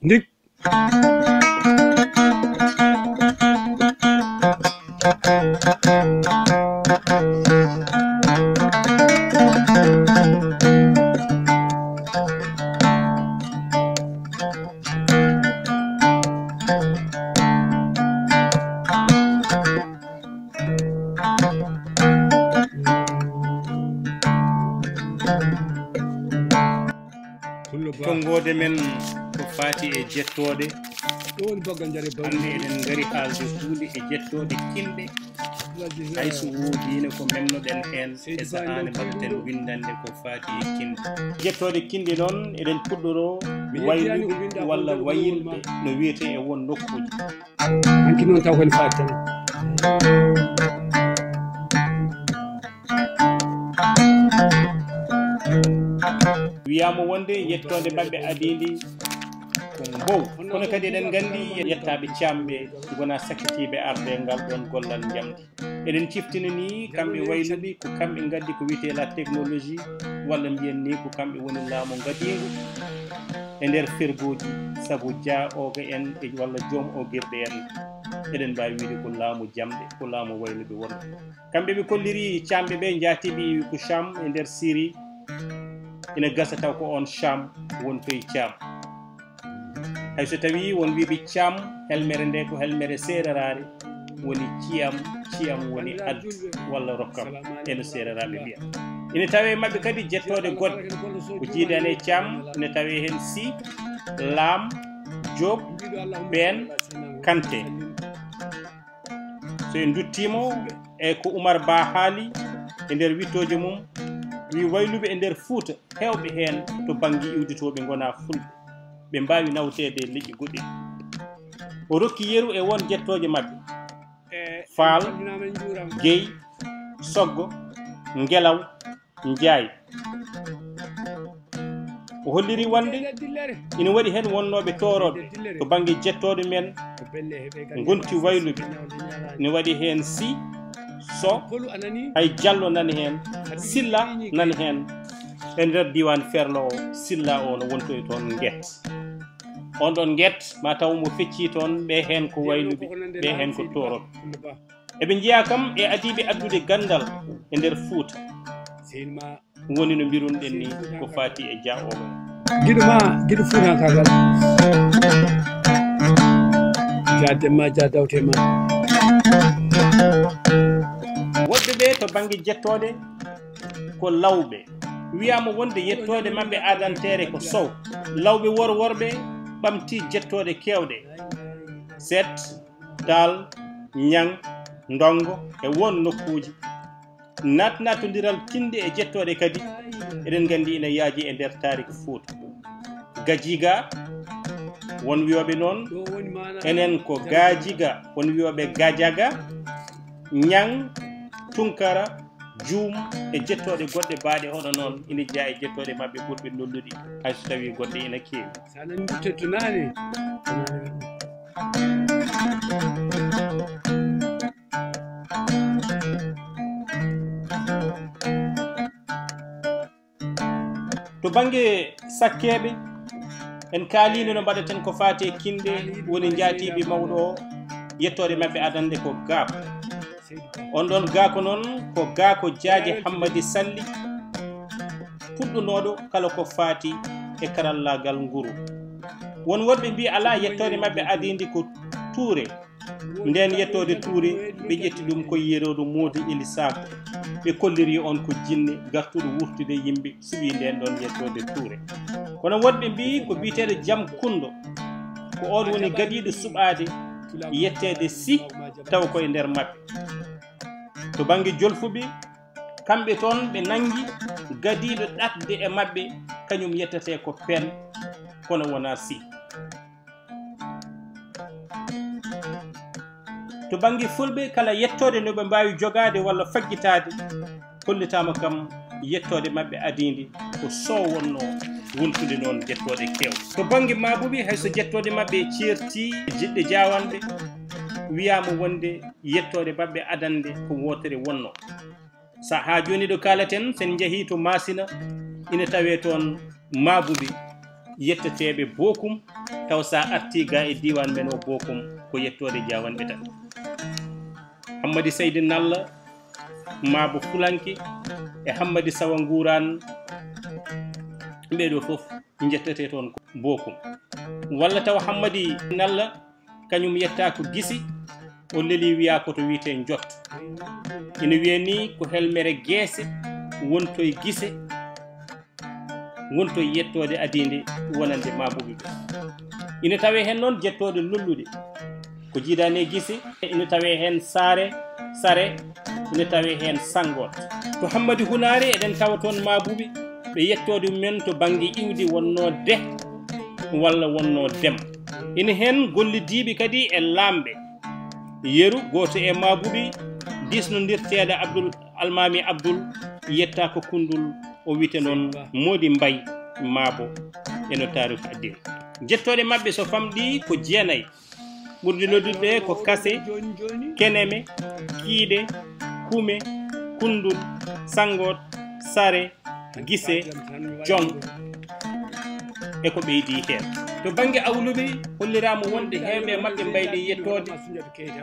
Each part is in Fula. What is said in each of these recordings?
Ndik tongode men ko fati e jettode woni baggal jare hande eɗen gari haalde huuɗe e jettode kinɗe hayso woodino ko memnoɗen hen e sahane mbaɗeten windande ko fati e kinde jettode kinde noon eɗen puɗɗoro waylude walla wayilde no wiyete e won nokkuji hanki noon taw kon fati tan wiyama wonde yettode mabɓe adidi ko mbow kono kadi eɗen gandi yettaɓe camɓe gona sakkitiɓe arde ngal ɗon gollal jamdi eɗen ciftini ni kamɓe wayluɓe ko kamɓe gaddi ko wiyete la technologie walla mbiyen ni ko kamɓe woni laamu gadigu e nder fergoji saabu dia oga en e walla joom o guirɗe en eɗen mbawi wiide ko laamu jamɗe ko laamu wayluɓe wonɓe kamɓe ɓe kolliri camɓe ɓe jatiɓe wi ko cham e nder Syrie ina gasa taw ko on cham won toye cam hayso tawi won wiɓe cam helmere nde ko helmere seerarare woni ciyam woni addu walla rokkam eno seeraraɓe mbiya ina tawe mabɓe kadi jettode goɗɗe ko jiidane cam ina tawe hen si laam Diop Ben Kanté so en duttimo e ko Oumar Ba haali e nder wittoje mum wi wayluɓe e nder Fouta hewɓe hen to banggue iwditoɓe gona fulɓe ɓe mbawi nawtede liƴƴi goɗɗi o rokki yeru e won jettoje mabɓe Faal Guèye Soggo Ngelaw Ndiaye o holliri wonde ina waɗi hen wonnoɓe toroɓe to banggue jettode men gonti wayluɓe ina waɗi hen si so hay Diallo nani hen Silla nani hen e nder diwan Ferlo o Silla o no wontoy toon Guet on ɗon Guet ma taw mo fecci toon ɓe hen ko wayluɓe ɓe hen ko toroɓe eɓe jiiya kam e adiɓe addude gandal e nder Fouta woni no mbirunɗen ni ko fati e dia o guiɗo Fouta kagal jadema jadawtema woɓɓe ɓe to banggue jettode ko lawɓe wiyama wonde yettode mabɓe adantere ko sow lawɓe worɓe ɓamti jettode kewɗe Set Dal Ñang Ndongo e won nokkuji natnatodiral tinde e jettode kadi eɗen gandi ina yaaji e nder tarik Fouta Gajiga won wiyoɓe noon enen ko Gajiga won wiyoɓe Gajaga Ñang Tunkara Juum e jettode goɗɗe baaɗe hono noon ina jeeya e jettode mabɓe ɓurɓe lolluɗi hayso tawi goɗɗe ina keewi sanan duttetto nane to banggue sakkeɓe en kaalino no mbaɗaten ko fate kinde woni jaatiɓe mawɗo o yettode mabɓe adande ko Gaako on ɗon Gaako noon ko Gaako Diadje Hammadi Salli puɗɗunoɗo kala ko fati e karallagal nguru won woɗɓe mbi ala yettode mabɓe adindi ko Touré nden yettode Touré ɓe ƴetti ɗum ko yerodu Mody Ili Sako ɓe kolliri on ko jinne gartuɗo wurtude yimɓe suɓi nden ɗon yettode Touré kono woɗɓe mbi ko biteɗo Jam Kundo ko on woni gadiɗo suɓade yettede si taw koye nder mabɓe to banggue jolfuɓe kamɓe toon ɓe nangi gadiɗo ɗatde e mabɓe kañum yettete ko pen kono wona si to banggue fulɓe kala yettode no ɓe mbawi jogade walla faggitade hollitama kam yettode mabɓe adidi ko so wonno wontude noon jettode kew to banggue mabuɓe hayso jettode mabɓe ceerti jiɗɗe jawanɗe wiyama wonde yettode mabɓe adande ko wotere wonno sa ha joni ɗo kalaten sen jeehi to Masina ina tawe toon Mabouby yetteteɓe Bokum taw sa arti ga e diwan men o Bokum ko yettode Diawanɓe tan Hammady Seydi Nalla Mabo Fulanke e Hammady Sawa Nguran ɓeɗo foof jettete toon ko Bokum walla taw Hammady Nalla kañum yetta ko Guissy o leeli wiya koto wiyete Jot ina wiye ni ko helmere Guesse wontoye Guisse wontoye yettode adinde wonande Mabouby ɓe ina tawe hen noon jettode lollude ko jiidane Guisse ina tawe hen Sare ina tawe hen Sangote to Hammady Hunare eɗen tawa toon Mabouby ɓe yettode men to banggue iwdi wonno de walla wonno dem ina hen gollidiɓe kadi e lamɓe yeru goto e Mabouby disnodirteede Almami Abdoul yetta ko kundul o wite noon Mody Mbaye Mabo eno tariku addina jettoɗe mabɓe so famɗi ko jeenayyi ɓurdi noddude ko Kassé Keneme Kiide Kume Kundul Sangote Sare Guissé Diong e ko ɓeydi hen to banggue awluɓe hollirama wonde hewɓe mabɓe mbayde yettode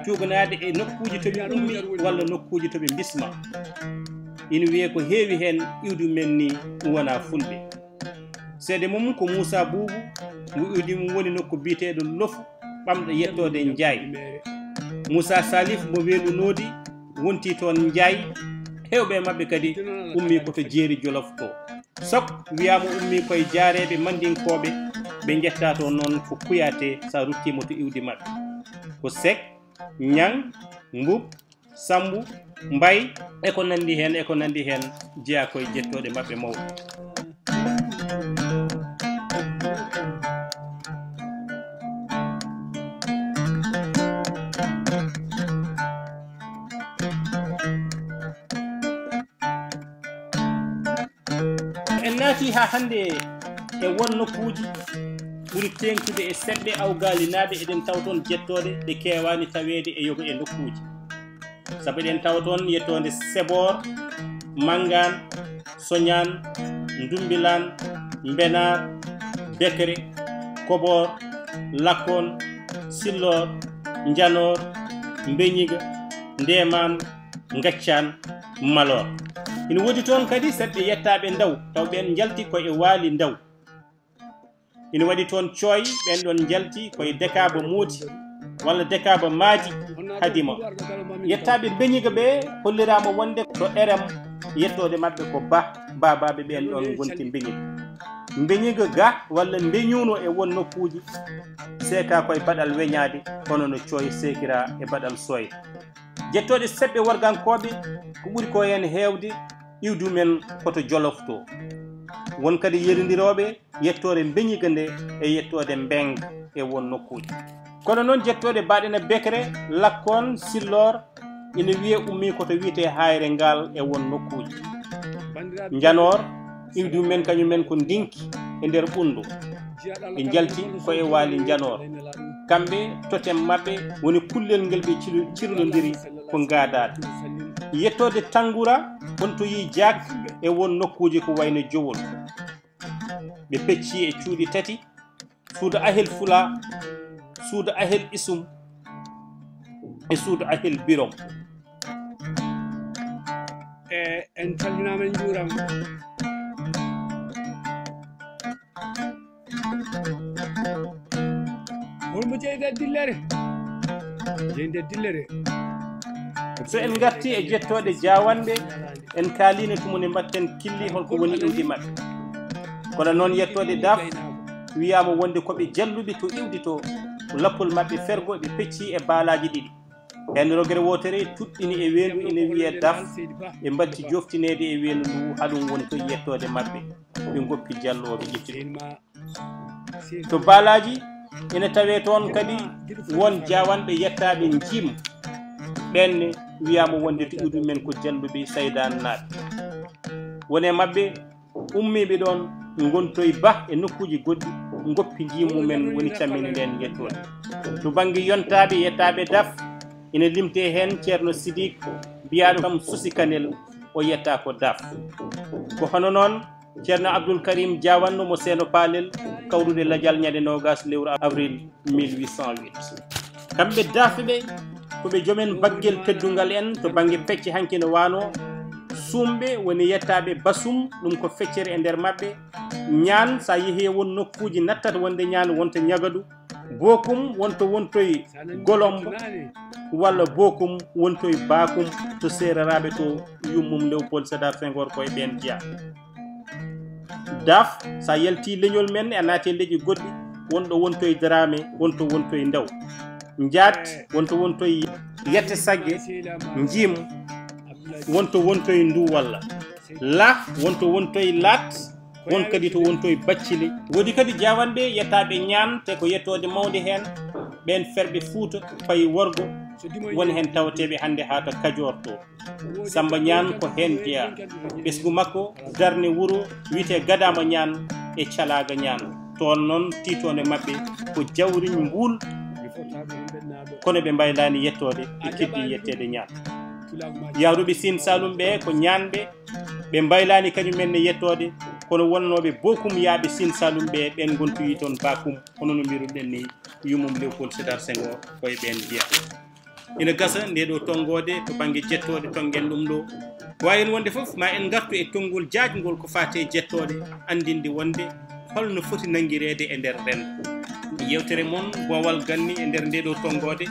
cuganade e nokkuji toɓe ummi walla nokkuji toɓe bisma ina wiye ko heewi hen iwdu men ni wona fulɓe seede mum ko Moussa Boubou mo iwdi mum woni nokku biteɗo Lofu ɓamɗo yettode Ndiaye Moussa Salif mo weelu noodi wonti toon Ndiaye hewɓe mabɓe kadi ummi koto jeeri Jolof to sok wiyama ummi koye jaareɓe mandinkoɓe ɓe jetta to noon ko Kuyate sa ruttima to iwdi mabɓe ko Seck Niang Mboup Sambou Mbaye eko nandi hen jeeya koye jettoɗe mabɓe mawɗe en naati ha hande e won nokkuji ɓuri tengtude e seɗɗe awgalinaɓe eɗen taw toon jettode ɗe kewani tawede e yogo e nokkuji saabu eɗen tawa toon yettode Sebor Mangane Soñane Dumbilan Mbenar Bekere Kobor Lakkon Sillor Janor Mbeñiga Ndeman Gaccan Malor ina woodi toon kadi seɗɗe yettaɓe Ndaw taw ɓen jalti koye waali Ndaw ina waɗi toon Thioy ɓen ɗon jalti koye Dekaba Moodi walla Dekaba Maadi Hadima yettaɓe Beñiga ɓe hollirama wonde to RM yettode mabɓe ko babaɓe ɓen ɗon gonti Beñiga ga walla Beñuno e won nokkuji seeka koye baɗal weñade hono no Thioy sekira e baɗal Soye jettoɗe seɓɓe worgankoɓe ko ɓuri ko hen hewde iwdu men koto Jolof to won kadi yerodiroɓe yettode Beñiga nde e yettode Mbenga e won nokkuji kono noon jettode baɗena Bekere Lakkon Sillor ina wiye ummi koto wiyete Hayre Ngal e won nokkuji Janor iwdu men kañumen ko Ndinki e nder Ɓundu ɓe jalti ko e waali Janor kamɓe totem mabɓe woni kullel ngel ɓe cirlodiri ko Gadade yettode Tangura wonto yi Diak e won nokkuji ko wayno Jowol ɓe pecci e cuuɗi tati suudu Ahel Fula suudu Ahel Isum e suudu Ahel Birom en calminama en juurama holmo jeyde dillere so en garti e jettoɗe Diawanɓe en kaalino tumone mbatten killi holko woni iwdi mabɓe kono noon yettode Daf wiyama wonde koɓe jalluɓe to iwdi to lappol mabɓe fergo ɓe pecci e baalaji ɗiɗi hen rogere wotere tuɗɗini e wendu ina wiye Daf ɓe mbatti joftinede e wendu ndu haɗum woni to yettode mabɓe ɓe goppi jalloɓe ƴettude to baalaji ina tawe toon kadi won Diawanɓe yettaɓe Jim ɓenne wiyama wonde to iwdu men ko jalluɓe Saydane naɓe wone mabɓe ummiɓe ɗon gontoye Ba e nokkuji goɗɗi goppi jimumen woni cammini nden yettode to banggue yontaɓe yettaɓe Daf ina limte hen ceerno Sidik mbiyaɗo kam Susi Kanel o yetta ko daf ko hono noon ceerno Abdoul Karim Diawanno mo seeno paalel kawrude ladial ñande nogas lewru avril 1808 kamɓe dafe ɓe koɓe joomen baggel teddungal en to banggue fecce hanki no wano sumɓe woni yettaɓe basum ɗum ko feccere e nder mabɓe ñaan sa yeehi won nokkuji nattata wonde ñaan wonto ñagadu bokum wonto wontoye golombo walla bokum wontoye bakum to sereraɓe to yummum Léopold Sédar Senghor koye ɓen jeeya daf sa yalti leñol men e naati leƴƴi goɗɗi wonɗo wontoye Dramé wonto wontoye Ndaw Njaat wonto wontoye Yette Sagge Njim wonto wontoye Ndu walla La wonto wontoye Lat won kadi to wontoye Baccili wodi kadi jawanɓe yettaɓe ñaan te ko yettode mawde hen ɓen ferɓe Fuuta fayi worgo woni hen tawateɓe hande ha to Kajoor to Samba Ñaan ko hen jeeya ɓesgu makko darne wuuro wiyete Gadama Ñaan e Calaga Ñaan toon noon titone mabɓe ko jawriñ Mbuul kono ɓe mbaylani yettode e keddi yettede ñaan yawruɓe Sine Saloum ɓe ko ñanɓe ɓe mbaylani kañumen ne yettode kono wonnoɓe bokum yaaɓe Sine Saloum ɓe ɓen gontoyi toon bakum hono no mbiruɗen ni yummum Léopold Sédar Senghor koye ɓen jeeya ina gasa nde ɗo tongode to banggue jettode tongen ɗum ɗo wayen wonde foof ma en gartu e tongol jaajgol ko fate jettode andinde wonde holno foti nanguirede e nder rendo yewtere moon boowal ganni e nder nde ɗo tongode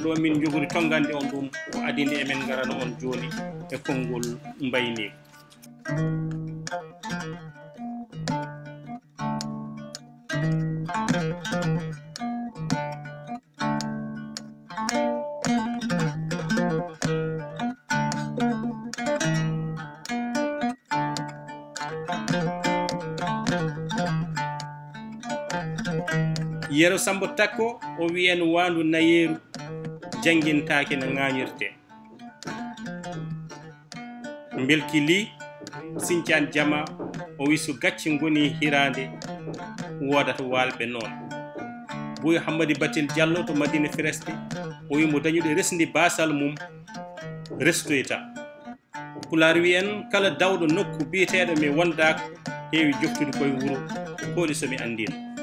ɗo min jogori tongande on ɗum ko adinde emen garana on joni e konngol mbayni Yero Sambo Takko o wiyen wandu nayeru janguintake no ŋañirte belki li Sinthiane Diama o wi so gacci goni hirande wodata walɓe noon Boyo Hammadi Batil Diallo to Madina Firesti o wi mo dañuɗo resdi basal mum restoyta Pulaar wiyen kala dawɗo nokku biyeteɗo mi wondaka heewi joftude koye wuuro hooli somi andino